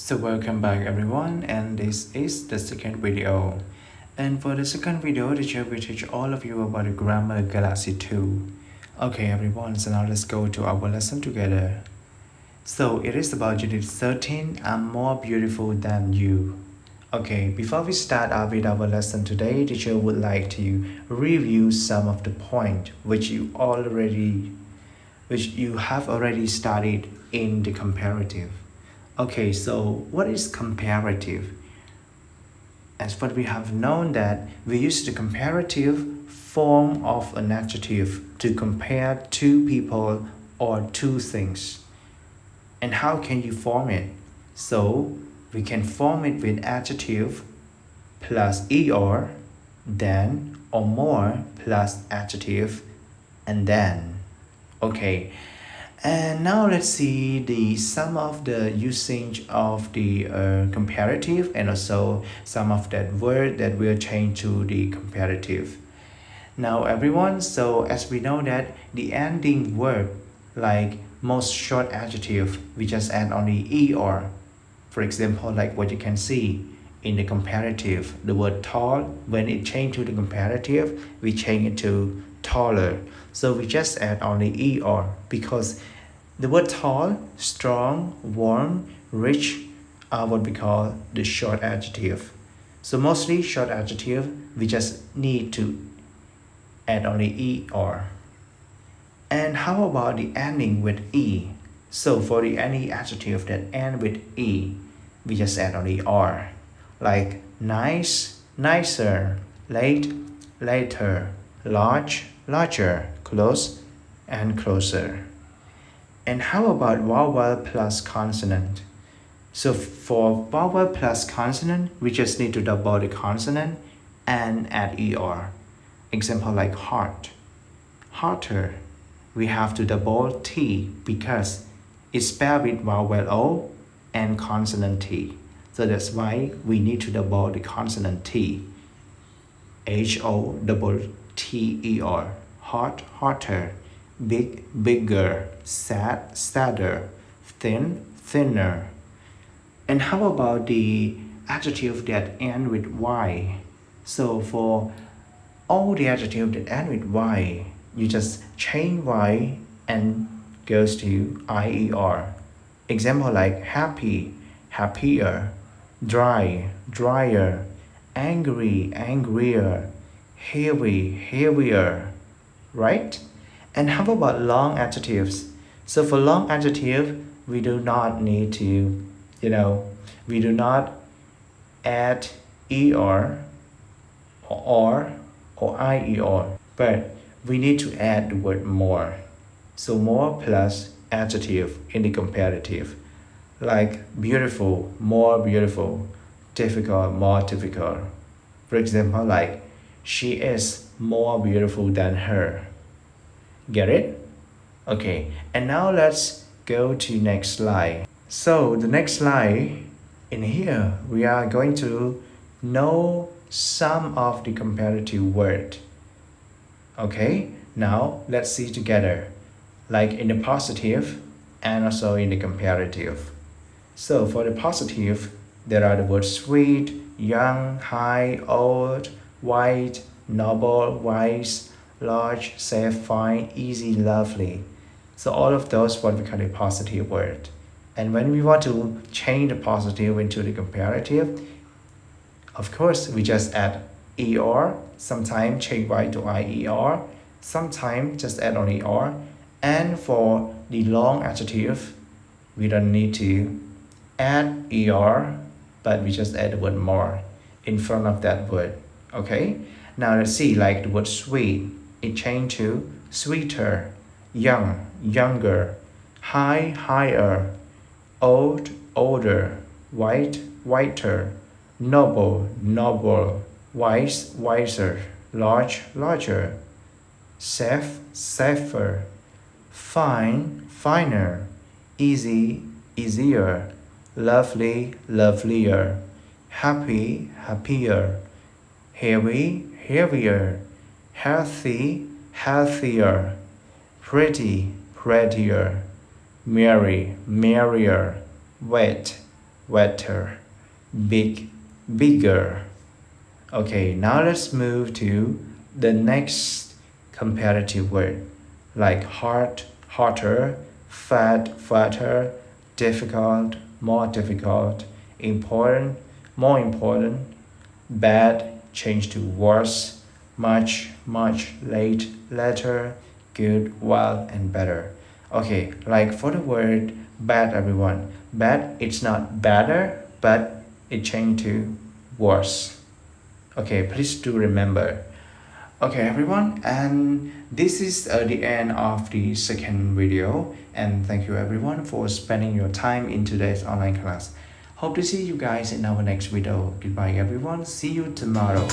So welcome back everyone, and this is the second video. And for the second video, teacher will teach all of you about the grammar galaxy 2. Okay everyone, so now let's go to our lesson together. So it is about unit 13, I'm more beautiful than you. Okay, before we start with our lesson today, teacher would like to review some of the points which you have already studied in the comparative. Okay, so what is comparative? As what we have known that we use the comparative form of an adjective to compare two people or two things. And how can you form it? So we can form it with adjective plus er, then, or more plus adjective and then. Okay. And now let's see some of the usage of the comparative and also some of that word that will change to the comparative. Now everyone, so as we know that the ending word like most short adjective, we just add only er. For example, like what you can see in the comparative, the word tall, when it changed to the comparative, we change it to taller. So we just add only er because the word tall, strong, warm, rich are what we call the short adjective. So mostly short adjective, we just need to add only er. And how about the ending with e? So for the any adjective that end with e, we just add only r. Like nice, nicer, late, later, large, larger, close, and closer. And how about vowel plus consonant? So for vowel plus consonant, we just need to double the consonant and add er. Example like heart, harder. We have to double t because it's spelled with vowel o and consonant t. So that's why we need to double the consonant t. H-O double T-E-R. Heart, harder. Big, bigger. Sad, sadder. Thin, thinner. And how about the adjective that end with y? So for all the adjectives that end with y, you just change y and goes to IER. Example like happy, happier, dry, drier, angry, angrier, heavy, heavier, right? And how about long adjectives? So for long adjective, we do not need to, we do not add er or ier, but we need to add the word more. So more plus adjective in the comparative. Like beautiful, more beautiful, difficult, more difficult. For example, like she is more beautiful than her. Get it? Okay, and now let's go to next slide. So the next slide, in here, we are going to know some of the comparative word. Okay, now let's see together, like in the positive and also in the comparative. So for the positive, there are the words sweet, young, high, old, white, noble, wise, large, safe, fine, easy, lovely. So all of those what we call a positive word. And when we want to change the positive into the comparative, of course we just add er, sometimes change y to ier, sometimes just add on er. And for the long adjective, we don't need to add er, but we just add the word more in front of that word. Okay, now let's see, like the word sweet, it changed to sweeter, young, younger, high, higher, old, older, white, whiter, noble, noble, wise, wiser, large, larger, safe, safer, fine, finer, easy, easier, lovely, lovelier, happy, happier, heavy, heavier, healthy, healthier, pretty, prettier, merry, merrier, wet, wetter, big, bigger. Okay, now let's move to the next comparative word, like hard, hotter, fat, fatter, difficult, more difficult, important, more important, bad, change to worse, much, much, late, later, good, well, and better. Okay, like for the word bad, everyone, bad, it's not better, but it changed to worse. Okay, please do remember. Okay, everyone, and this is the end of the second video. And thank you, everyone, for spending your time in today's online class. Hope to see you guys in our next video. Goodbye, everyone. See you tomorrow.